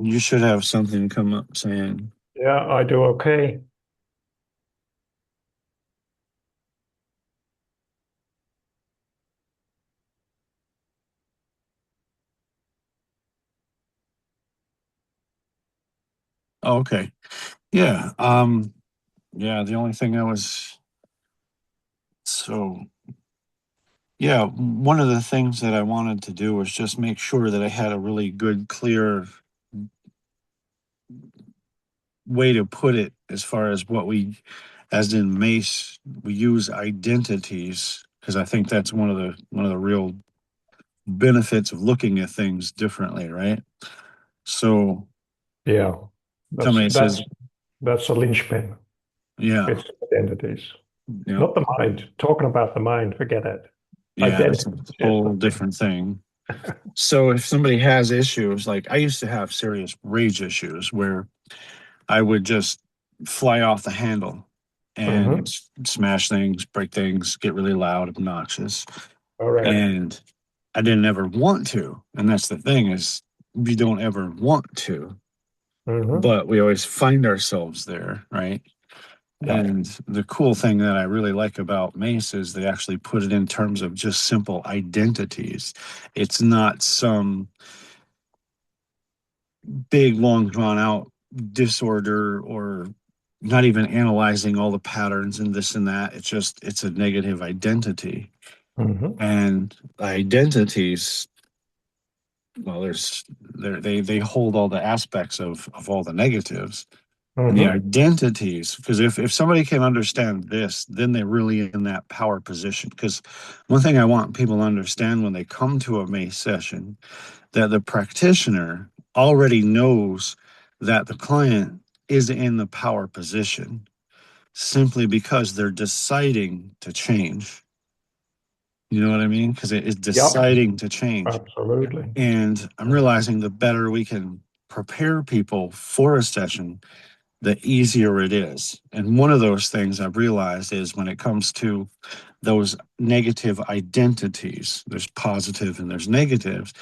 You should have something come up saying, Yeah, I do okay. oh, okay. Yeah. Yeah, the only thing I was so yeah, one of the things that I wanted to do was just make sure that I had a really good, clear way to put it as far as what we, as in Mace, we use identities because I think that's one of the real benefits of looking at things differently, right? So Yeah, that's somebody that's says, that's a linchpin. yeah, It's identities, yeah, not the mind. Talking about the mind, forget it. yeah, that's a Identities is whole the thing. different thing. So if somebody has issues, like I used to have serious rage issues where I would just fly off the handle and Hmm. smash things, break things, get really loud, obnoxious. Correct. And I didn't ever want to. And that's the thing is we don't ever want to, Hmm. but we always find ourselves there, right? Yeah. And the cool thing that I really like about Mace is they actually put it in terms of just simple identities. It's not some big, long, drawn out disorder or not even analyzing all the patterns and this and that. It's a negative identity. Hmm. And identities, well, they hold all the aspects of all the negatives. And the Hmm. identities, because if somebody can understand this, then they're really in that power position. Because one thing I want people to understand when they come to a May session, that the practitioner already knows that the client is in the power position simply because they're deciding to change. You know what I mean? Because it is Yep. deciding to change. Absolutely. And I'm realizing the better we can prepare people for a session, the easier it is. And one of those things I've realized is when it comes to those negative identities, there's positive and there's negatives,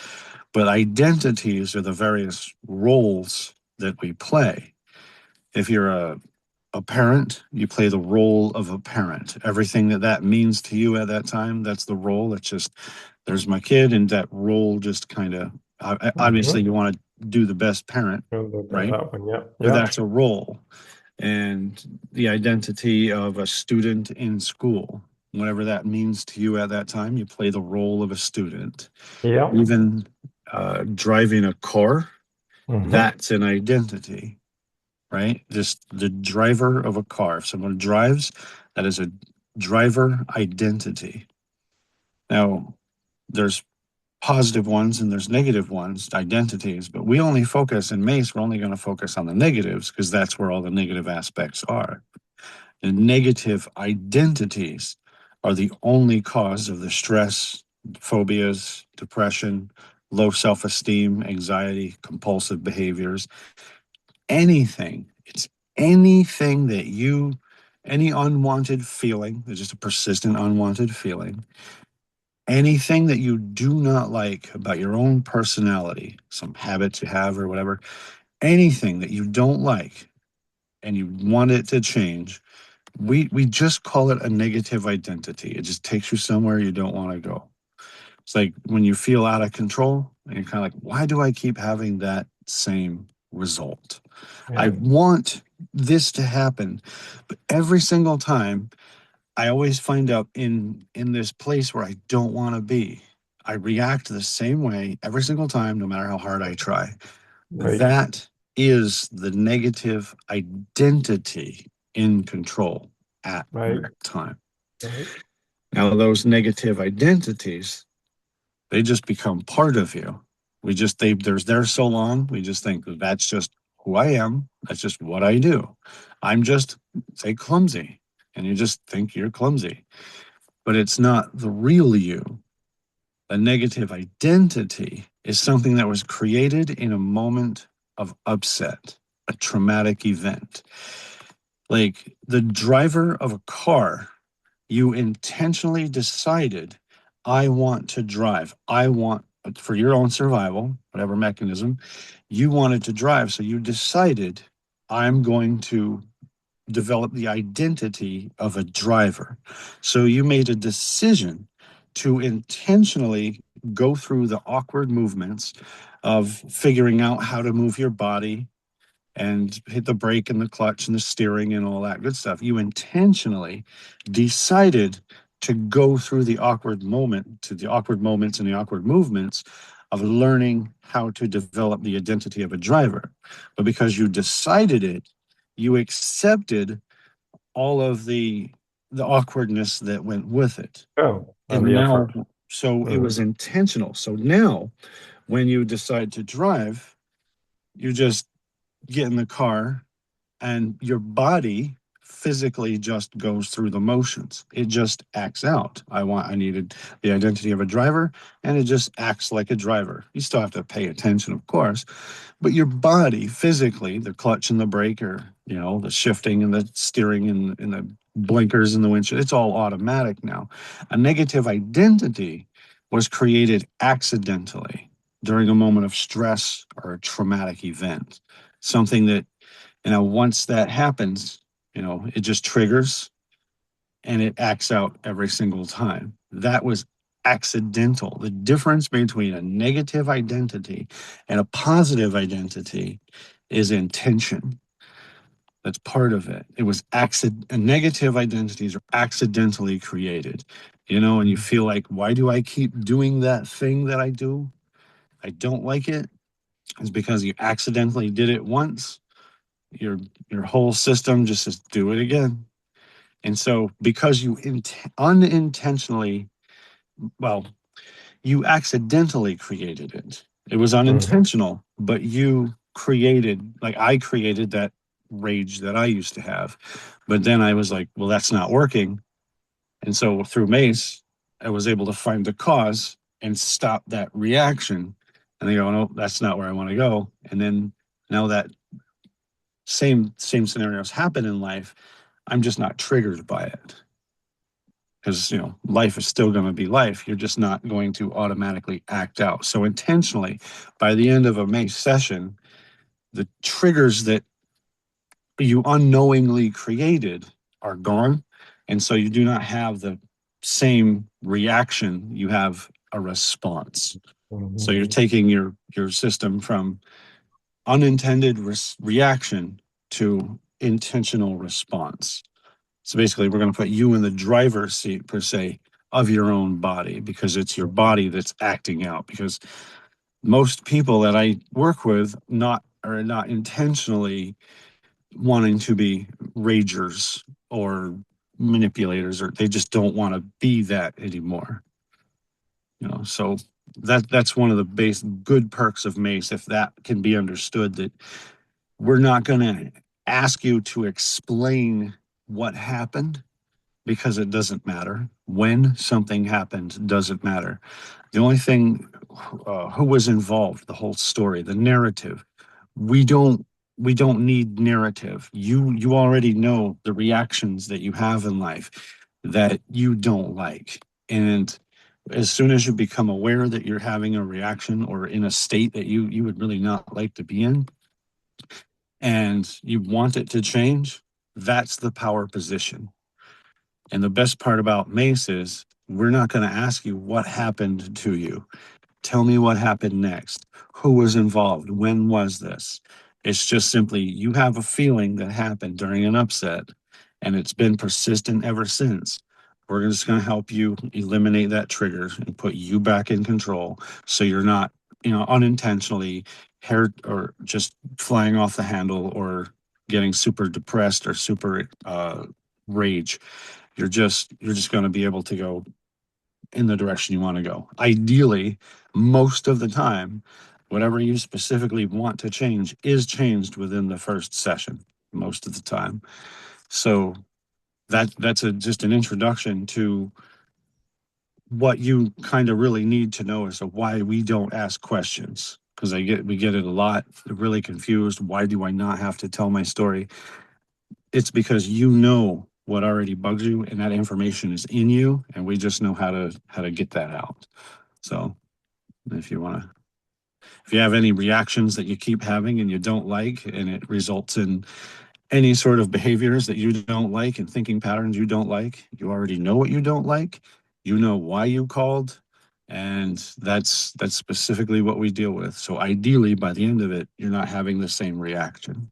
but identities are the various roles that we play. If you're a parent, you play the role of a parent. Everything that that means to you at that time, that's the role. It's just, there's my kid, and that role just kind of, obviously, Hmm. you want to do the best parent, right? That one. Yeah. But Yeah. that's a role. And the identity of a student in school, whatever that means to you at that time, you play the role of a student. Yeah. Even driving a car, Hmm. that's an identity, right? Just the driver of a car. If someone drives, that is a driver identity. Now, there's positive ones and there's negative ones, identities, but we only focus in Mace, we're only going to focus on the negatives because that's where all the negative aspects are. The negative identities are the only cause of the stress, phobias, depression, low self esteem, anxiety, compulsive behaviors, anything. It's anything that you, any unwanted feeling, it's just a persistent unwanted feeling, anything that you do not like about your own personality, some habits you have or whatever, anything that you don't like and you want it to change, we just call it a negative identity. It just takes you somewhere you don't want to go. It's like when you feel out of control and you're kind of like, why do I keep having that same result? I Yeah. want this to happen, but every single time I always find out in this place where I don't want to be. I react the same way every single time, no matter how hard I try. Right. That is the negative identity in control at Right. that time. Right. Now, those negative identities, they just become part of you. There's there so long, we just think that's just who I am. That's just what I do. I'm just, say, clumsy. And you just think you're clumsy, but it's not the real you. A negative identity is something that was created in a moment of upset, a traumatic event. Like the driver of a car, you intentionally decided, I want to drive. I want for your own survival, whatever mechanism, you wanted to drive. So you decided, I'm going to develop the identity of a driver. So you made a decision to intentionally go through the awkward movements of figuring out how to move your body and hit the brake and the clutch and the steering and all that good stuff. You intentionally decided to go through the awkward moment, to the awkward moments and the awkward movements of learning how to develop the identity of a driver. But because you decided it, you accepted all of the awkwardness that went with it. Oh, and And the now, effort. so it Mm-hmm. was intentional. So now when you decide to drive, you just get in the car and your body physically just goes through the motions. It just acts out. I needed the identity of a driver, and it just acts like a driver. You still have to pay attention, of course, but your body physically, the clutch and the brake, or the shifting and the steering and the blinkers and the windshield, it's all automatic now. A negative identity was created accidentally during a moment of stress or a traumatic event. Something that, once that happens, it just triggers and it acts out every single time. That was accidental. The difference between a negative identity and a positive identity is intention. That's part of it. It was negative identities are accidentally created, and you feel like, why do I keep doing that thing that I do? I don't like it. It's because you accidentally did it once. Your whole system just says, do it again. And so because you unintentionally, well, you accidentally created it. It was Mm-hmm. unintentional, but you created, like I created that rage that I used to have. But then I was like, well, that's not working. And so through Mace, I was able to find the cause and stop that reaction. And they go, no, that's not where I want to go. And then now that same scenarios happen in life, I'm just not triggered by it, because life is still going to be life. You're just not going to automatically act out. So intentionally, by the end of a Mace session, the triggers that you unknowingly created are gone, and so you do not have the same reaction. You have a response. So you're Mm-hmm. taking your system from unintended reaction to intentional response. So basically, we're going to put you in the driver's seat, per se, of your own body, because it's your body that's acting out. Because most people that I work with are not intentionally wanting to be ragers or manipulators, or they just don't want to be that anymore. So that's one of the base good perks of Mace, if that can be understood, that we're not going to ask you to explain what happened, because it doesn't matter. When something happened doesn't matter. The only thing, who was involved, the whole story, the narrative. We don't we don't need narrative. You already know the reactions that you have in life that you don't like. And as soon as you become aware that you're having a reaction or in a state that you would really not like to be in, and you want it to change, that's the power position. And the best part about Mace is, we're not going to ask you what happened to you. Tell me what happened next. Who was involved? When was this? It's just simply, you have a feeling that happened during an upset, and it's been persistent ever since. We're just going to help you eliminate that trigger and put you back in control, so you're not, unintentionally hair or just flying off the handle, or getting super depressed or super rage. You're just going to be able to go in the direction you want to go. Ideally, most of the time, whatever you specifically want to change is changed within the first session, most of the time. So that's just an introduction to what you kind of really need to know, as to why we don't ask questions. Because we get it a lot. They're really confused. Why do I not have to tell my story? It's because you know what already bugs you, and that information is in you, and we just know how to get that out. So If you want to, if you have any reactions that you keep having and you don't like, and it results in any sort of behaviors that you don't like and thinking patterns you don't like, you already know what you don't like. You know why you called, and that's specifically what we deal with. So ideally, by the end of it, you're not having the same reaction.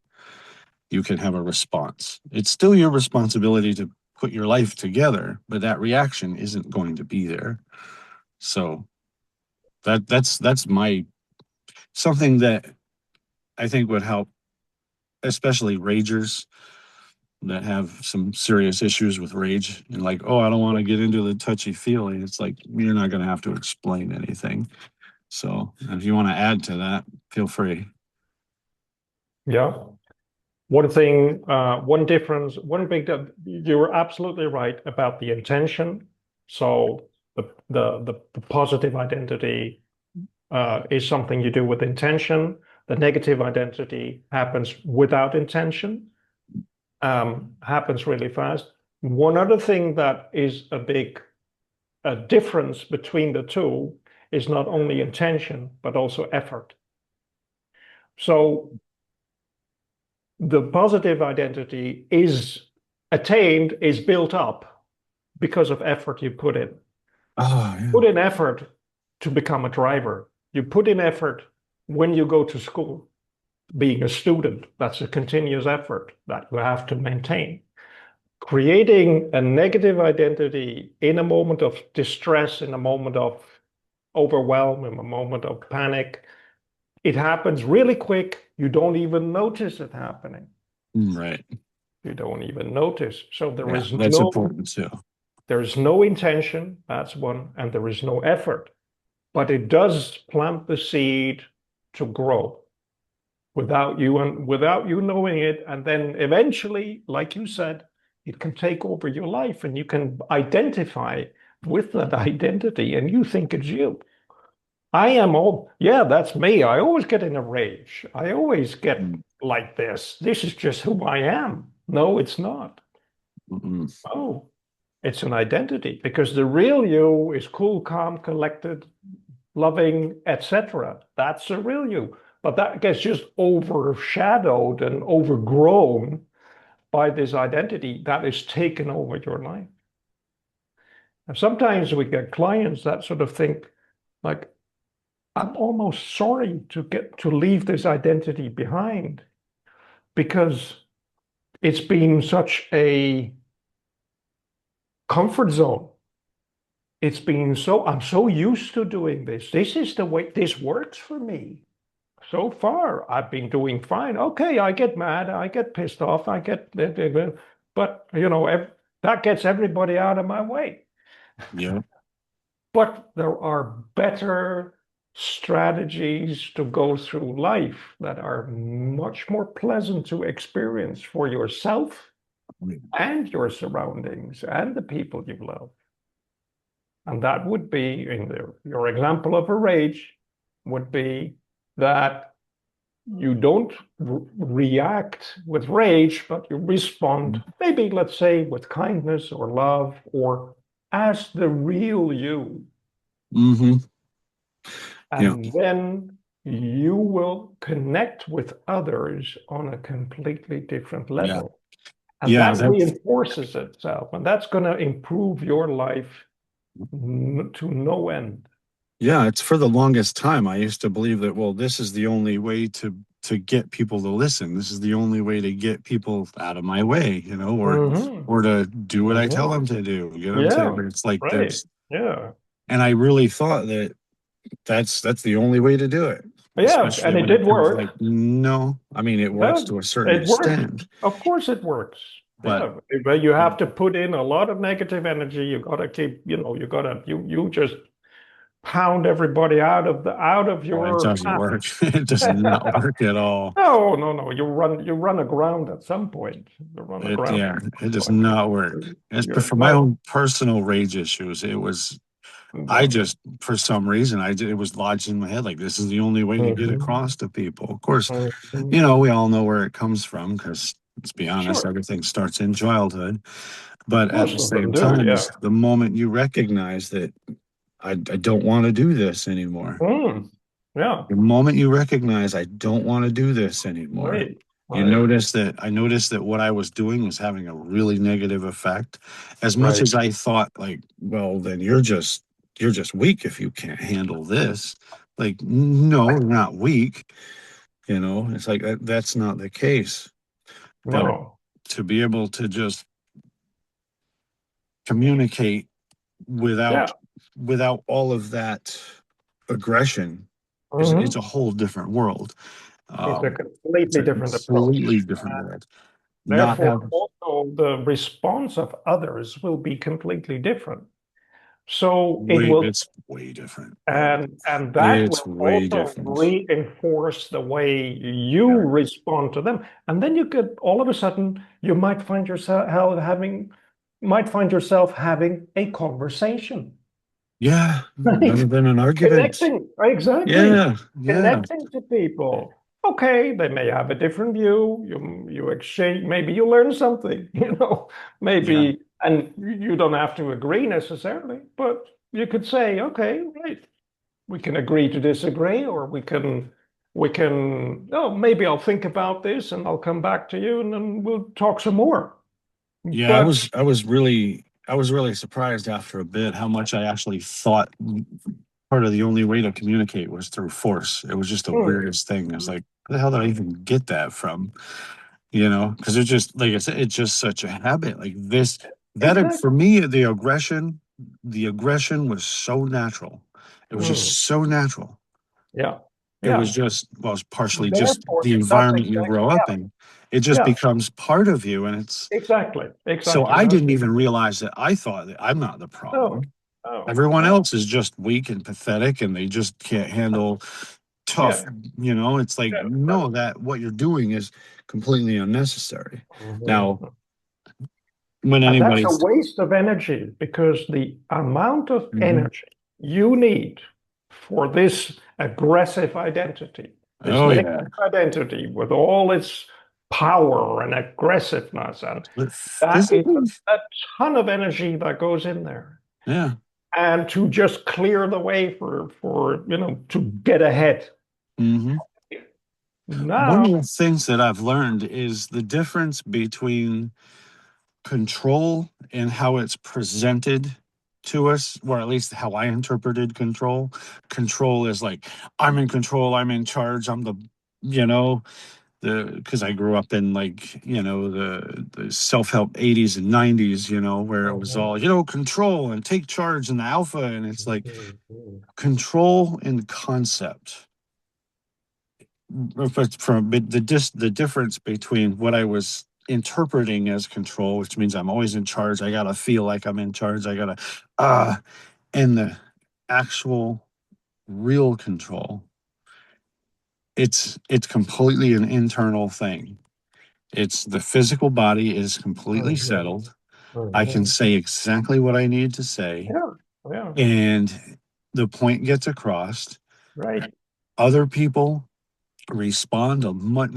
You can have a response. It's still your responsibility to put your life together, but that reaction isn't going to be there. So that's my something that I think would help, especially ragers that have some serious issues with rage and like, oh, I don't want to get into the touchy feely. It's like you're not going to have to explain anything. So if you want to add to that, feel free. Yeah. One thing, one difference, one big, you're absolutely right about the intention. So the positive identity is something you do with intention. The negative identity happens without intention, happens really fast. One other thing that is a big difference between the two is not only intention, but also effort. So the positive identity is attained, is built up because of effort you put in. Oh, yeah. Put in effort to become a driver. You put in effort when you go to school. Being a student, that's a continuous effort that you have to maintain. Creating a negative identity in a moment of distress, in a moment of overwhelm, in a moment of panic, it happens really quick. You don't even notice it happening. Right. You don't even notice. So Yeah, that's important too. there is no intention, that's one, and there is no effort. But it does plant the seed to grow without you and without you knowing it. And then eventually, like you said, it can take over your life and you can identify with that identity and you think it's you. I am all, yeah, that's me. I always get in a rage. I always get like this. This is just who I am. No, it's not. Mm-mm. Oh, it's an identity because the real you is cool, calm, collected, loving, etc. That's the real you. But that gets just overshadowed and overgrown by this identity that is taken over your life. And sometimes we get clients that sort of think, like, I'm almost sorry to get to leave this identity behind because it's been such a comfort zone. It's been so, I'm so used to doing this. This is the way this works for me. So far, I've been doing fine. Okay, I get mad, I get pissed off, I get, but that gets everybody out of my way. Yeah. But there are better strategies to go through life that are much more pleasant to experience for yourself and your surroundings and the people you love. And that would be, your example of a rage, would be that you don't react with rage, but you respond, maybe, let's say, with kindness or love or as the real you. Mm-hmm. Yeah. And then you will connect with others on a completely different Yeah. level. And Yeah. that reinforces itself. And that's going to improve your life to no end. Yeah, it's for the longest time. I used to believe that, well, this is the only way to get people to listen. This is the only way to get people out of my way, Mm-hmm. or to do what I tell Mm-hmm. them to do. You know what I'm saying? Yeah, But it's like right. Yeah. and I really thought that that's the only way to do it, Yeah, especially and it when it did comes work. like, no, I mean, it works Yeah, to a certain it works. extent, Of course it works. but Yeah, but you have to put in a lot of negative energy. You gotta keep, you just pound everybody out of oh, it your doesn't path. work. It does not work at all. No, no, no. You run aground at some point. You run aground Yeah, at it some does point. not work. As for my No, own personal rage issues, it was I no. just, for some reason, it was lodged in my head like this is the only way to get Mhm, across to people. Of course, mhm. we all know where it comes from because let's be honest, Sure, everything starts in childhood. But at the most of them same do. time, Yeah. is the moment you recognize that I don't want to do this anymore. Mm. Yeah. The moment you recognize I don't want to do this anymore, Right. Right. I noticed that what I was doing was having a really negative effect. As much Right. as I thought, like, well, then you're just weak if you can't handle this. Like, no, you're not weak. It's like that's not the case. But No. to be able to just communicate Yeah. without all of that aggression is it's a Hmm. whole different world. It's a It's completely a different approach. completely different world. Not Therefore, have also the response of others will be completely different. So it way will, it's way different. Yeah. and that It's will way also different. reinforce the way you Yeah. respond to them. And then you could all of a sudden you might find yourself having a conversation. Yeah. Right? Rather than an argument. Connecting, exactly. Yeah. Yeah. Connecting to people. Okay, they may have a different view. You exchange, maybe you learn something, Yeah. maybe, and you don't have to agree necessarily, but you could say, okay, right, we can agree to disagree, or oh, maybe I'll think about this and I'll come back to you and then we'll talk some more. Yeah, But I was really surprised after a bit how much I actually thought part of the only way to communicate was through force. It was just the hmm, weirdest thing. I was like, where the hell did I even get that from? Because it's just like I said, it's just such a habit. Like this, for exactly. me, the aggression was so natural. It was Hmm, just so natural. yeah. It was Yeah. just, well, it's partially just Therefore, the that's environment you exactly, grow up yeah. in. It just Yeah. becomes part of you. And it's Exactly. so Exactly. I That's didn't even realize that I thought that I'm not the oh, problem. oh, Everyone oh, else is just weak and pathetic and they just can't handle tough. yeah. It's like, Yeah. Right. no, that what you're doing is completely unnecessary. Now, Mhm. when And that's a anybody's, waste of energy because the amount of Mhm. energy you need for this aggressive identity, this Oh, negative yeah. identity with all its power and aggressiveness, and But that is physically, a ton of energy that goes in there. yeah. And to just clear the way for to get ahead. Hmm. One Now, of the things that I've learned is the difference between control and how it's presented to us, or at least how I interpreted control. Control is like, I'm in control, I'm in charge, I'm you know, because I grew up in like, the self-help 80s and 90s, where it was mhm. all, control and take charge and the alpha. And it's like Mhm. Mhm. control and concept. But the difference between what I was interpreting as control, which means I'm always in charge. I gotta feel like I'm in charge. I gotta uh and the actual real control. It's completely an internal thing. It's the physical body is completely Mhm. settled. I can Mhm. say exactly what I need to say, Yeah, yeah, and the point gets across. right. Other people respond a much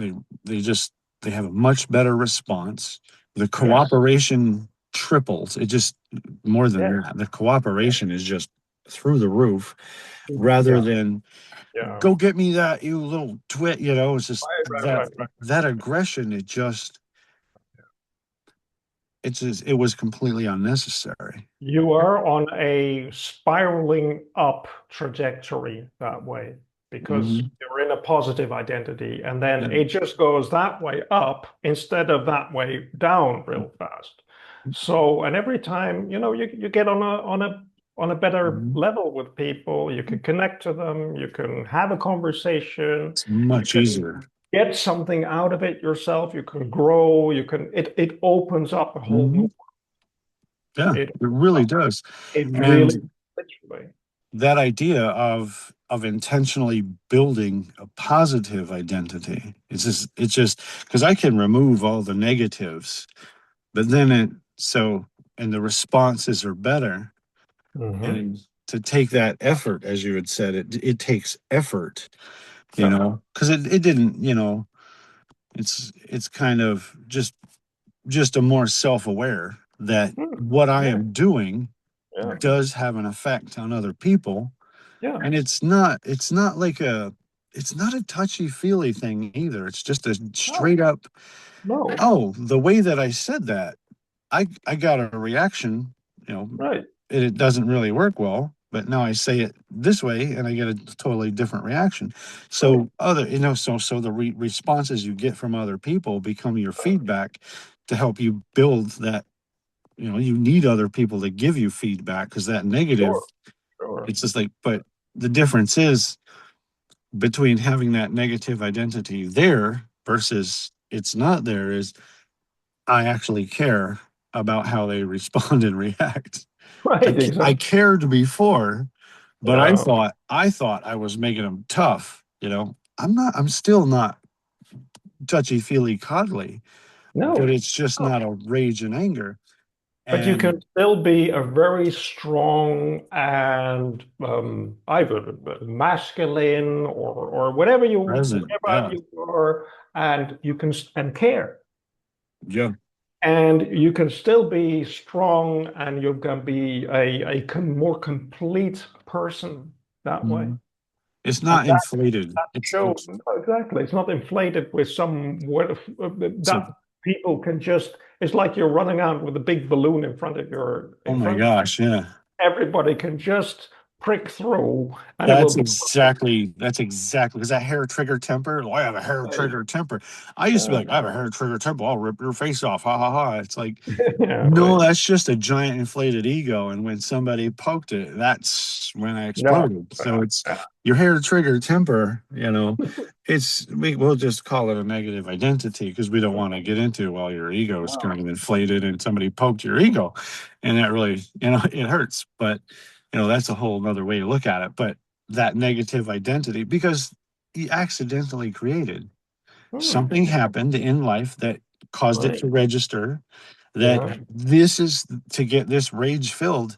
they just they have a much better response. The Yes, cooperation triples. It just more than yes, that. The cooperation is just through the roof rather yeah, than yeah. go get me that you little twit, it's just Right, right, right. that aggression, it was completely unnecessary. You are on a spiraling up trajectory that way because Hmm. you're in a positive identity, and then Yeah. it just goes that way up instead of that way down real fast. So, and every time, you get on a better Mhm. level with people, you can connect to them, you can have a conversation, It's you much can easier. get something out of it yourself, you can grow, it opens up a whole new Mhm. Yeah, it it really does. it really, And literally. that idea of intentionally building a positive identity, it's just because I can remove all the negatives, but then and the responses are better. Hmm. And to take that effort, as you had said, it takes effort, Yeah. because it didn't, it's kind of just a more self-aware that Hmm. what I Yeah. am doing Yeah. does have an effect on other people. Yeah. And it's not like it's not a touchy feely thing either. It's just a straight No. up, No. oh, the way that I said that, I got a reaction, you know, Right. it doesn't really work well, but now I say it this way and I get a totally different reaction. Right. So so the responses you get from other people become your feedback to help you build that. You need other people to give you feedback, because that negative, Sure. Sure. it's just like, but the difference is between having that negative identity there versus it's not there is I actually care about how they respond and react. Right. I Exactly. cared before, but Yeah. I thought I was making them tough. I'm not. I'm still not touchy feely coddly, but No. it's just No. not a rage and anger But you and can still be a very strong and either masculine or present. whatever Yeah, you are, and you can and care. yeah. And you can still be strong and you can be more complete person that way. Mhm. It's And not inflated. that shows exactly. It's not inflated with some what It's a, that people can just. It's like you're running out with a big balloon in front of your oh in my front of you. gosh, yeah. Everybody can just prick through, and it will That's blow exactly because that hair trigger temper. Oh, I have a hair away. trigger temper. I used to be Yeah, like, I have a hair trigger temper. I'll rip your face off. Ha ha ha. It's like, yeah, no, right. that's just a giant inflated ego. And when somebody poked it, that's when I Yeah, exploded. So it's yeah, your hair trigger temper, we'll just call it a negative identity because we don't want to get into, well, your ego is kind of inflated and somebody poked your ego. And that really, it hurts. But, that's a whole other way to look at it. But that negative identity, because he accidentally created something yeah, happened in life that caused it right. to register that Yeah, this is to get this rage filled.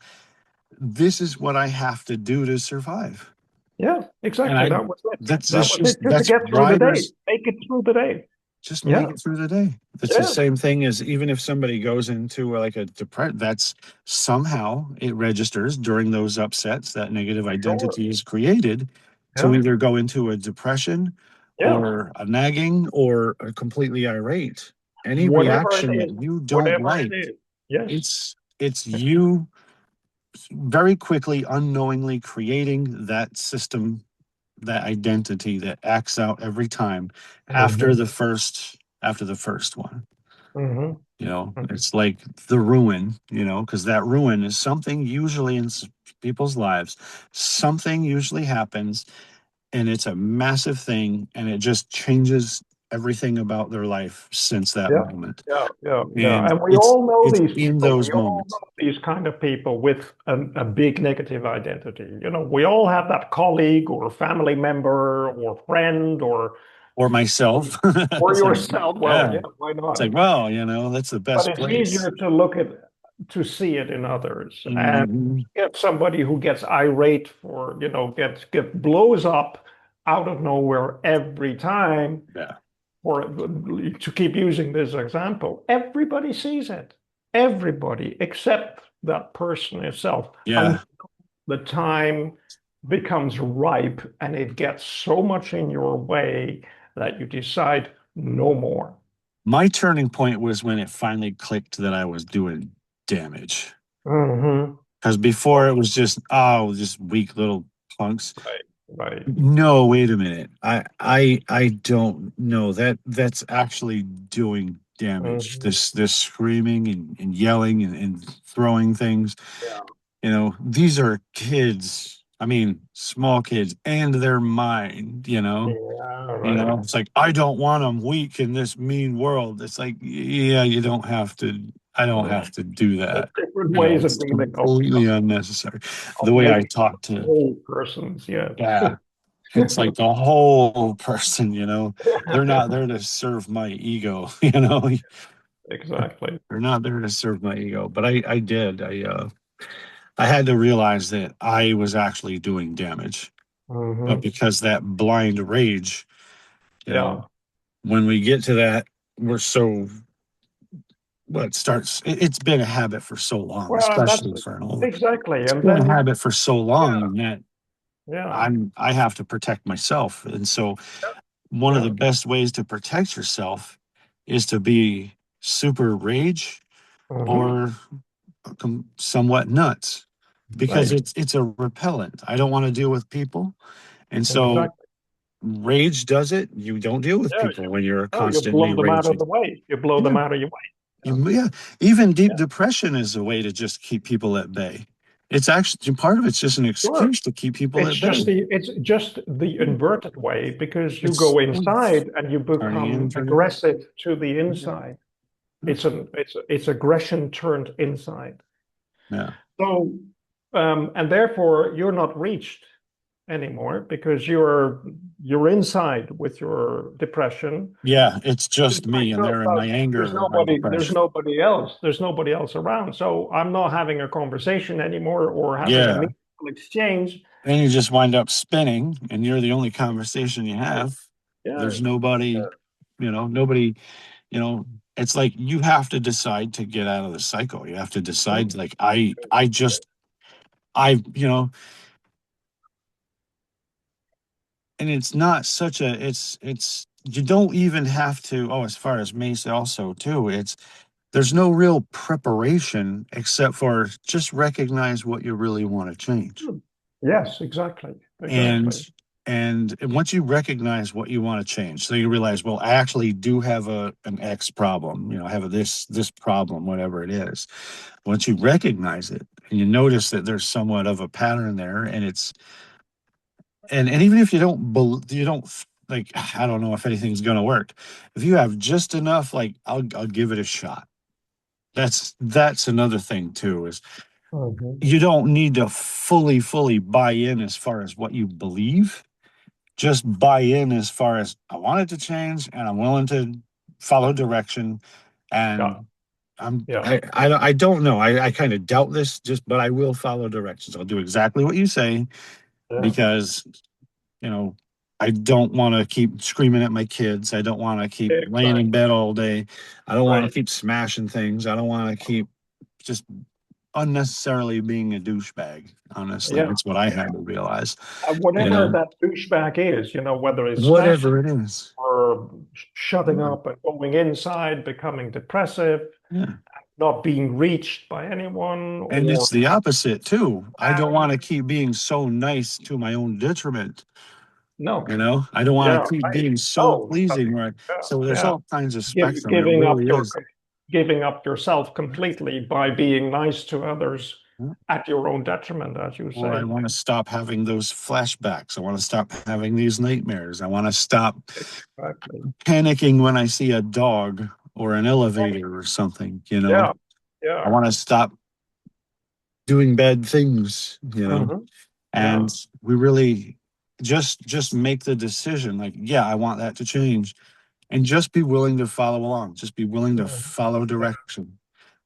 This is what I have to do to survive. yeah, And exactly. That was it. that's That just, was it. just Just to that's get through why the day, there's make it through the day. just make Yeah, it through the day. That's the yeah, same thing as even if somebody goes into like a depression, that's somehow it registers during those upsets that negative sure. identity is created to Yeah, either go into a depression yeah. or a nagging or a completely irate. Any Whatever it reaction that is, you don't whatever like, it is. Yes. it's you very quickly unknowingly creating that system, that identity that acts out every time Hmm. after the first one. Hmm. It's like the ruin, because that ruin is something usually in people's lives. Something usually happens and it's a massive thing and it just changes everything about their life since that Yeah, moment. yeah, yeah, yeah. And And we it's all know it's these in people. We those all moments. know these kind of people with a big negative identity. We all have that colleague or family member or friend Or myself. or It's like, yourself. Well, yeah. yeah, why It's like, not? well, that's the But best it's place. easier to see it in others. And Mhm. get somebody who gets irate for, get blows up out of nowhere every time, Yeah. or to keep using this example, everybody sees it. Everybody except that person itself. And Yeah. the time becomes ripe and it gets so much in your way that you decide no more. My turning point was when it finally clicked that I was doing damage. Hmm. Because before it was just weak little punks. Right, right. No, wait a minute. I don't know. That's actually doing damage. Hmm. This screaming and yelling and throwing things. Yeah. These are kids. I mean, small kids and their mind, Yeah, right. It's like I don't want them weak in this mean world. It's like, yeah, you don't have to. I don't Yeah. have to do There's that. different ways of It's dealing completely unnecessary. of The way I making talk to, whole persons. Yeah. yeah, it's like the whole person. They're not there to serve my ego. Exactly. They're not there to serve my ego. But I did. I had to realize that I was actually doing damage. But Hmm. because that blind rage, you know, Yeah. when we get to that, we're so well, it's been a habit for so long, Well, that's especially for an older. exactly. It's And been a then, habit for so yeah, long that yeah, I have to protect myself. And so one of the yeah, best ways to protect yourself is to be super rage hmm, or somewhat nuts, because right, it's a repellent. I don't want to deal with people. And so exactly. rage does it. You don't deal with Yeah, people when you're you constantly blow them out of raging. the way. You blow Yeah. them out of your way. Yeah, Yeah. Even deep yeah, depression is a way to just keep people at bay. It's actually part of it's just an sure. excuse to keep people at bay. It's just the inverted way because you It's go inside and you turning become into, aggressive to the yeah. inside. It's aggression turned inside. Yeah. So and therefore you're not reached anymore because you're inside with your depression. Yeah, it's just It's me, and myself. there in my anger or my There's depression. nobody else. There's nobody else around. So I'm not having a conversation anymore or having a Yeah. meaningful exchange. Then you just wind up spinning, and you're the only conversation you Right. have. Yeah. There's nobody, nobody, you know, it's like you have to decide to get out of the cycle. You have to Mm, decide, like, good, I good. just, I, and it's not such a, you don't even have to, oh, as far as Mace also, too, there's no real preparation except for just recognize what you really want to change. Hmm. Yes, exactly. and Exactly. and once you recognize what you want to change, so you realize, well, I actually do have an X problem, I have this problem, whatever it is. Once you recognize it and you notice that there's somewhat of a pattern there, and it's and even if you don't like, I don't know if anything's going to work, if you have just enough, like, I'll give it a shot. That's another thing too, is Mhm. you don't need to fully buy in as far as what you believe. Just buy in as far as, I want it to change and I'm willing to follow direction. Yeah. And Yeah. I don't know. I kind of doubt this, but I will follow directions. I'll do exactly what you say, Yeah. because, you know, I don't want to keep screaming at my kids. I don't want to keep laying in Exactly. bed all day. I don't want to Right. keep smashing things. I don't want to keep just unnecessarily being a douchebag. Honestly, Yeah. that's what I Yeah. had to realize. You Whatever know, that douchebag is, whether it's smashing whatever it is. or shutting Yeah. up and going inside, becoming depressive, Yeah. not being reached by anyone, And or it's the opposite too. I don't want um, to keep being so nice to my own detriment. no. I don't want Yeah. to keep Right. being so Oh, pleasing. Right. yeah. So there's Yeah. all kinds of spectrum. It Giving up really is. giving up yourself completely by being nice to others at your own detriment, as you Or I say. want to stop having those flashbacks. I want to stop having these nightmares. I want to stop Exactly. panicking when I see a dog or an elevator or something. Yeah. I Yeah. want to stop doing bad things. Hmm. And Yeah. we really just make the decision, like, yeah, I want that to change, and just be willing to follow along, just be willing to Mhm. follow Yeah. direction,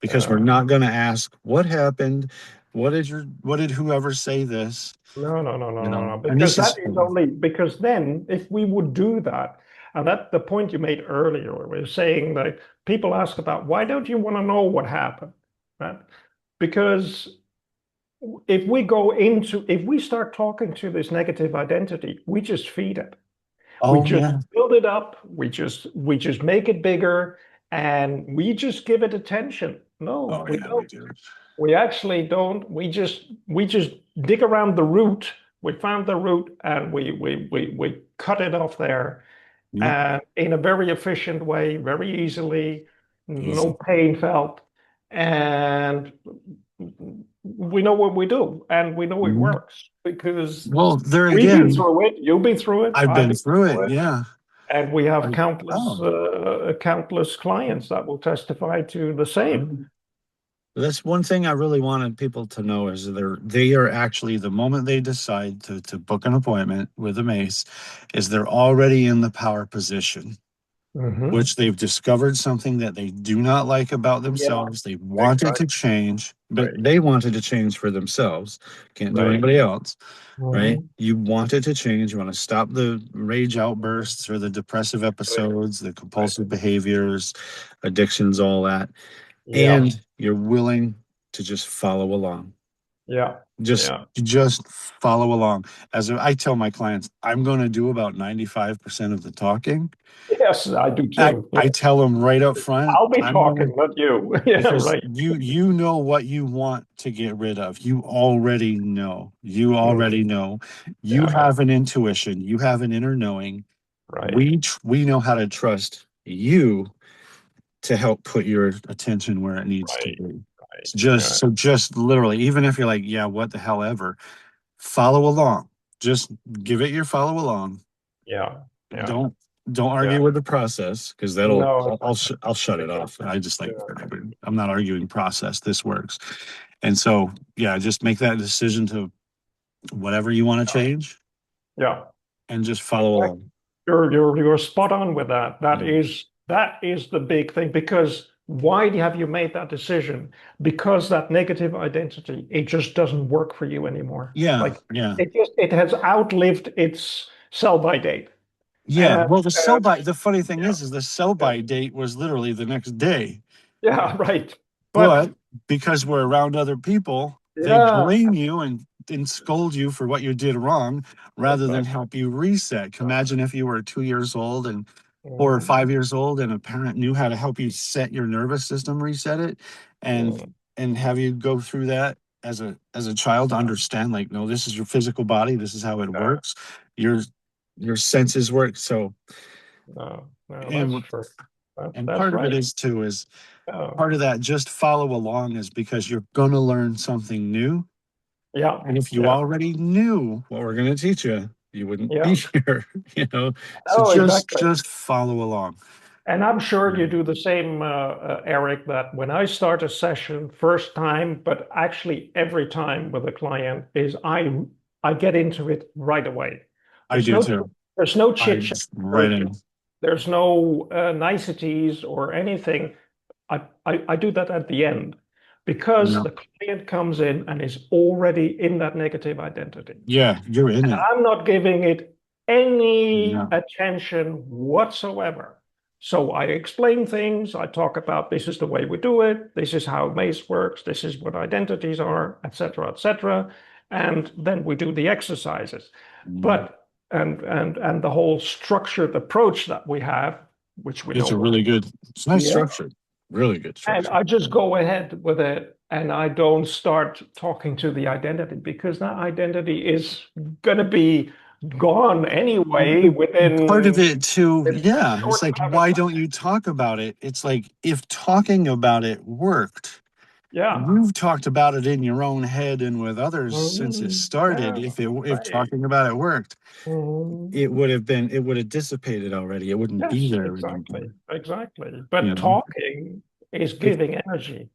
because we're Yeah. not going to ask what happened, what did whoever say this, No, no, no, no, no, no. and Because this that is is only because then if we would do that, and that the point you made earlier was saying that people ask about why don't you want to know what happened, right? Because if we start talking to this negative identity, we just feed it. We oh just yeah, build it up. We just make it bigger, and we just give it attention. No, oh we yeah, we don't. do. We actually don't. We just dig around the root. We found the root and we cut it off there, Yep. and in a very efficient way, very easily, no Easy. pain felt, and we know what we do, and we know it Mhm. works because Well, there we've been again, through it. You've been through it. I've I've been been through through it. it, Yeah. and we have Like, oh, countless clients that will testify to the same. mhm. That's one thing I really wanted people to know, is they are actually, the moment they decide to book an appointment with a Mace, is they're already in the power position, Hmm. which they've discovered something that they do not like about Yeah, themselves. They wanted exactly. to change, but Right. they wanted to change for themselves. Can't do Right. anybody else, right? Hmm. You wanted to change. You want to stop the rage outbursts or the depressive Right. episodes, the Right. compulsive behaviors, addictions, all that. Yeah. and you're willing to just follow along. Yeah. Just Yeah. just follow along. I tell my clients, I'm going to do about 95% of the talking. Yes, I do I, too. Yeah. I tell them right up front, I'll be I'm going to, talking, not you. Yeah, because right. you know what you want to get rid of. You already know. You already Mm, know. You yeah, have an intuition. You have an inner knowing. right. We know how to trust you to help put your attention where it needs to Right. be. Right. Yeah. Just literally, even if you're like, yeah, what the hell ever, follow along. Just give it your follow along. Yeah. Yeah. Don't don't Yeah. argue with the process because that'll No, I'll shut it off. exactly. I just like, Yeah. I'm not arguing process. This works. And so yeah, just make that decision to whatever you want to change Yeah. and just follow Exactly. along. You're spot on with that. Yeah. That is the big thing because why have you made that decision? Because that negative identity, it just doesn't work for you anymore. Yeah. Like Yeah. it has outlived its sell by date. Yeah. And Well, the funny thing yeah, is the sell yeah, by date was literally the next day. yeah, right. But But because we're around other people, they yeah, blame you and scold you for what you did wrong rather than exactly. help you reset. Imagine if you were 2 years old and 4 or 5 years old and a parent knew how to help you set your nervous system, reset it, and Mhm. and have you go through that as a child to understand, like, no, this is your physical body, this is how it Yeah, works. Your your senses work. So no, no, that's and true. and That's part of it right. is too is Yeah, part of that just follow along is because you're going to learn something new. yeah, And if you yeah, already knew what we're going to teach you, you wouldn't yeah. be here, you know? So Oh, exactly. just follow along. And I'm sure Yeah. you do the same, Eric, that when I start a session first time, but actually every time with a client is I get into it right away. I There's do no too. there's no I chit chat. just right There's in. there's no niceties or anything. I do that at the end because Yeah. the client comes in and is already in that negative identity. Yeah, you're in it. I'm not giving it any Yeah. attention whatsoever. So I explain things. I talk about this is the way we do it. This is how Mace works. This is what identities are, etc., etc. And then we do the exercises. Mm. But and the whole structured approach that we have, which we It's know a what, really good, it's nice yeah, structure. Really good and structure. I just go ahead with it and I don't start talking to the identity because that identity is going to be gone anyway Part of within it too, a yeah. It's short like, amount of why time. don't you talk about it? It's like if talking about it worked, Yeah. you've talked about it in your own head and with others since it started. Yeah. If Right. talking about it worked, Mhm. it would have dissipated already. It wouldn't be Yes, there exactly. anymore. Exactly. You But know, talking is it giving energy.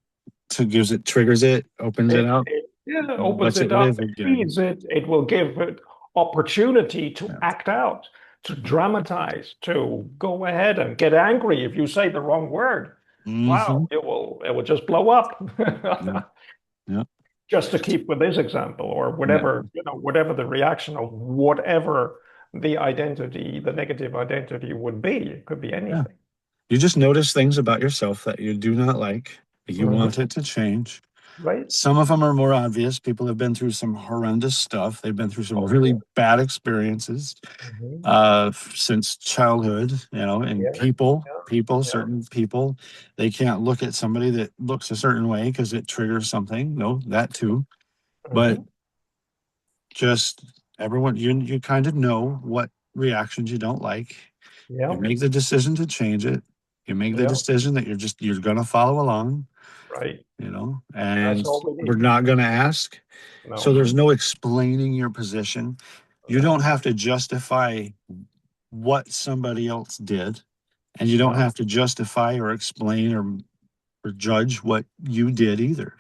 gives it, triggers it, opens it up, Yeah, opens lets it it up, live it again. feeds it, it will give it opportunity to Yeah. act out, to dramatize, to go ahead and get angry if you say the wrong word. Wow, Hmm. it will just blow up. Yeah. Yeah. Just to keep with this example, or Yeah. whatever, whatever the reaction of whatever the identity, the negative identity would be. It could be Yeah. anything. You just notice things about yourself that you do not like, that you want Mhm. it to change. Right? Some of them are more obvious. People have been through some horrendous stuff. They've been through some Oh, really yeah. bad experiences Mhm. since childhood, and Yeah, yeah, yeah. certain people, they can't look at somebody that looks a certain way because it triggers something. No, that too. But Mhm. just everyone, you kind of know what reactions you don't like. You Yeah, make the decision to change it. You make the yeah, decision that you're gonna follow along, right. That's and all we we're need. not gonna ask. So No, there's no explaining your position. You don't no, have to justify what somebody else did, and you don't no, have to justify or explain or judge what you did either.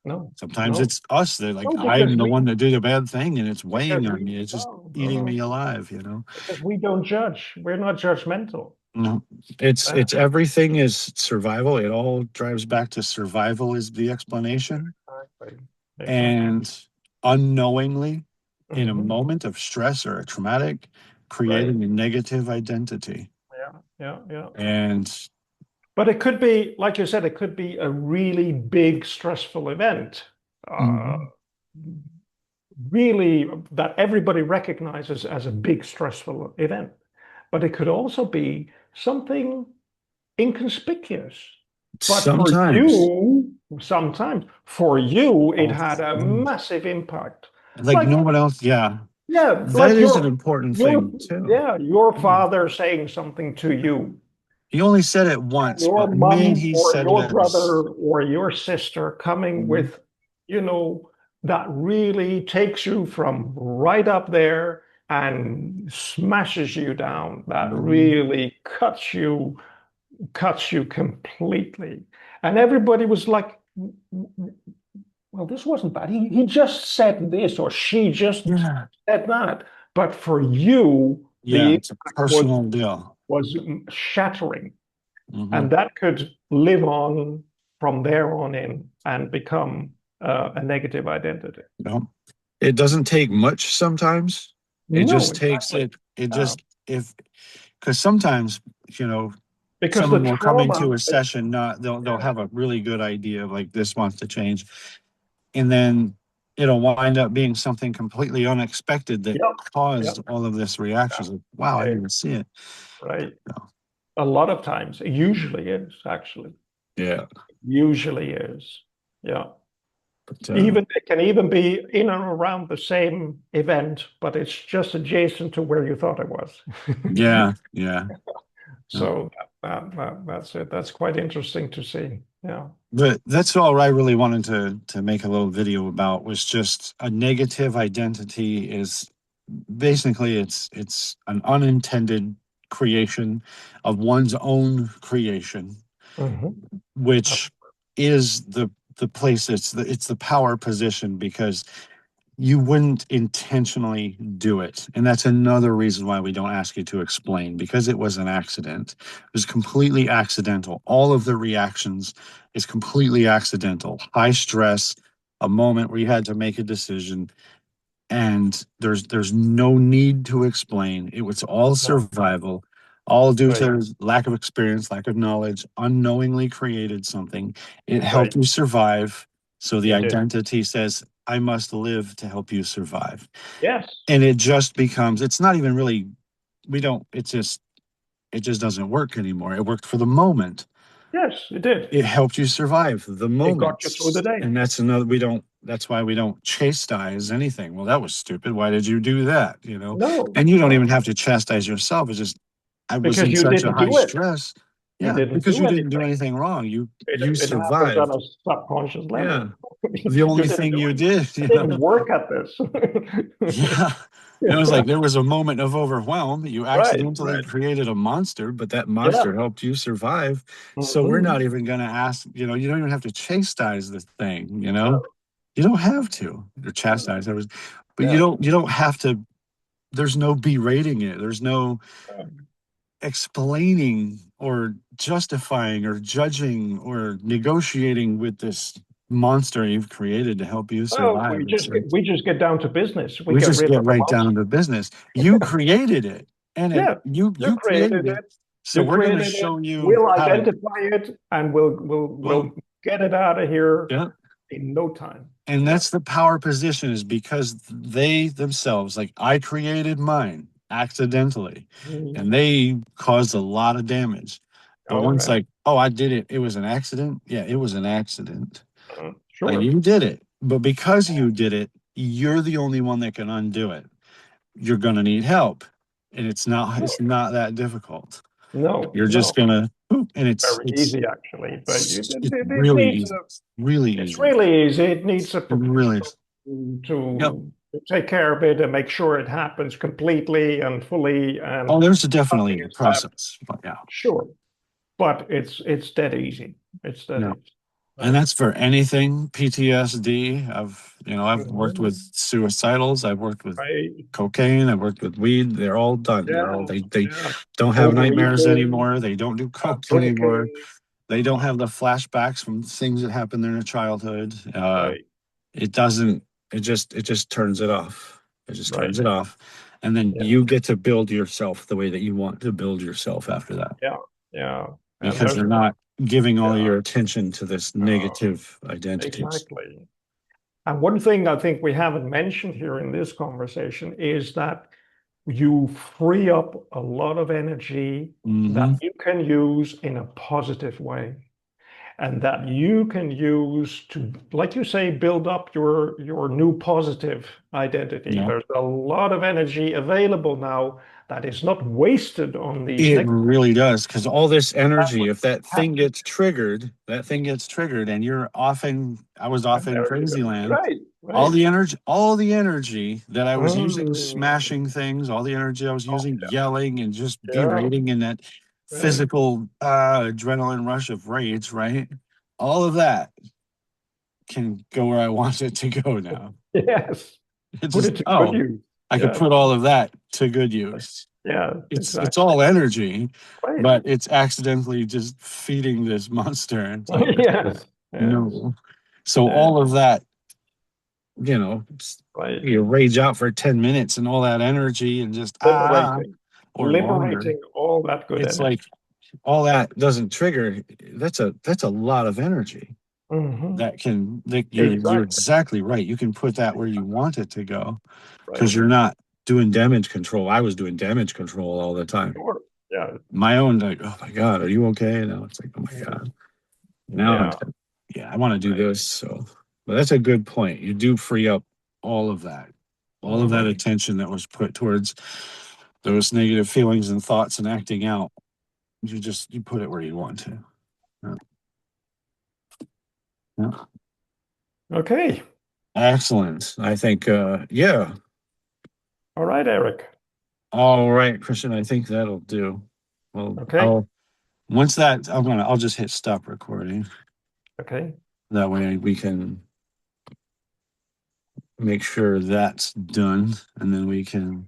no, Sometimes no, it's us that, like, no, I'm the one that did a bad thing and it's because weighing on we, me. It's just no, no, eating no, me alive. because we don't judge. We're not judgmental. No, it's That's everything is survival. It all drives back to survival is the explanation. exactly, exactly. And unknowingly, in a Hmm. moment of stress or a traumatic, Right. creating a negative identity. Yeah, yeah, yeah. And But it could be, like you said, it could be a really big stressful event. Uh, Mhm. really that everybody recognizes as a big stressful event. But it could also be something inconspicuous. But for Sometimes, you, sometimes for you, it oh, had a massive impact. like Like, no one else. Yeah, yeah, that like is an important your thing too. yeah, your Yeah. father saying something to you, He only said it once, your but man, mom he or said it your as. brother or your sister coming Mhm. with, you know, that really takes you from right up there and smashes you down. That Mhm. really cuts you completely. And everybody was like, well, this wasn't bad. He just said this or she just Yeah, said that. But for you, the yeah, it's a impact personal deal. was shattering. Hmm. And that could live on from there on in and become a negative identity. You know, it doesn't take much sometimes. It No, just takes exactly. it. It Uh, just if because sometimes you know because the someone will come trauma, into a session, not they'll yeah, have a really good idea of like this wants to change, and then it'll wind up being something completely unexpected that yep, yep, caused all of this reactions. Like, wow, I yeah, didn't see it. right. So, A lot of times, it usually is actually, yeah, usually is. Yeah. but Even it can even be in and around the same event, but it's just adjacent to where you thought it was. yeah, yeah. Yeah. So that's it. That's quite interesting to see. Yeah. But that's all I really wanted to make a little video about was just a negative identity is basically it's an unintended creation of one's own creation, Hmm. which is the place it's the power position because you wouldn't intentionally do it. And that's another reason why we don't ask you to explain because it was an accident. It was completely accidental. All of the reactions is completely accidental. High stress, a moment where you had to make a decision, and there's no need to explain. It was all No, survival, all due right, to lack of experience, lack of knowledge, unknowingly created something. It right. helped you survive. So the It did. identity says, I must live to help you survive. Yes, And it just becomes, it's not even really, we don't, it just doesn't work anymore. It worked for the moment. yes, it did. It helped you survive the It got you through the moments. day. And that's another, that's why we don't chastise anything. Well, that was stupid. Why did you do that? No, And you don't no, even have to chastise yourself. It's just, I was because in you such a didn't high do it. stress. You Yeah, didn't because do you didn't do anything. anything wrong. It You it happens on survived. a subconscious Yeah. level. The You only didn't thing do you it. did, You didn't work at this. yeah. It was like there was a moment of overwhelm. You Right, accidentally right. created a monster, but that monster Yeah. helped you survive. So we're not Hmm. even going to ask, you don't even have to chastise the thing, No, You don't have to. Or no. chastise, but Yeah. you don't have to. There's no berating it. There's no Um, explaining or justifying or judging or negotiating with this monster you've created to help you well, survive. It's like, we just get down to business. We we get just rid get of the right down monster. to business. You created it, and Yeah, you you created created it. it. So You we're going to created it. show you We'll how to. identify it, and we'll Boom. get it out of here Yeah. in no time. And Yeah. that's the power position is because they themselves, like I created mine accidentally, and Mhm. they caused a lot of damage. But Oh once yeah. like, oh, I did it. It was an accident. Yeah, it was an accident. Like Sure. you did it. But because you did it, you're the only one that can undo it. You're gonna need help. And No, it's not that difficult. no, You're just no. gonna boop, and Very easy actually, but it's it really needs easy. Really it's easy. really easy. It needs a It really professional is. Yep. to take care of it and make sure it happens completely and fully Oh, and there's nothing definitely a is left. process. But yeah. Sure, but it's dead easy. It's dead Yeah. easy. And Right. that's for anything PTSD. I've worked with Mhm. suicidals. I've worked with Right. cocaine. I've worked with weed. They're all done. Yeah. They Yeah. don't have nightmares Overeating, anymore. They don't do coke anymore. drinking. They don't Uh, have the flashbacks from things that happened in their childhood. right. It doesn't. It just turns it off. It just Right. turns it off, and then Yeah. you get to build yourself the way that you want to build yourself after that Yeah. Yeah. And because there's they're not. giving all Yeah. your attention to this Uh, negative identities. exactly. And one thing I think we haven't mentioned here in this conversation is that you free up a lot of energy that Hmm. you can use in a positive way and that you can use to, like you say, build up your new positive identity. Yeah. There's a lot of energy available now that is not wasted on these It negative. really does, because all this That energy, would if that thing happen. gets triggered, and you're I was off And in there you crazy go. land. Right, right. All the energy that I was using Mm. smashing things, all the energy I was Oh, using yelling and just yeah, berating in that right. physical adrenaline rush of rage, right? All of that can go where I want it to go now. Yes. It's Put just, it to good oh, use. I could Yeah, put all of that to good use. yeah, It's exactly. all energy, Right. but it's accidentally just feeding this monster. It's like, Yes, yes. no. So Yeah, all of that, right. you rage out for 10 minutes and all that energy and just Liberating. or longer. Liberating all that good It's energy. like all that doesn't trigger. That's a lot of energy Hmm. that you're Exactly. exactly right. You can put that where you want it to go because Right. you're not doing damage control. I was doing damage control all the time. Sure. Yeah. My own, like, oh my God, are you okay? And now it's like, oh my God. Now I'm, Yeah. yeah, I want to do Right. this. So, but that's a good point. You do free up all of that, all of that Hmm. attention that was put towards those negative feelings and thoughts and acting out. You put it where you want to. Yeah. Yeah. Okay. Excellent. I think, yeah. All right, Eric. All right, Christian, I think that'll do. Well, Okay. once that, I'll just hit stop recording. Okay. That way we can make sure that's done and then we can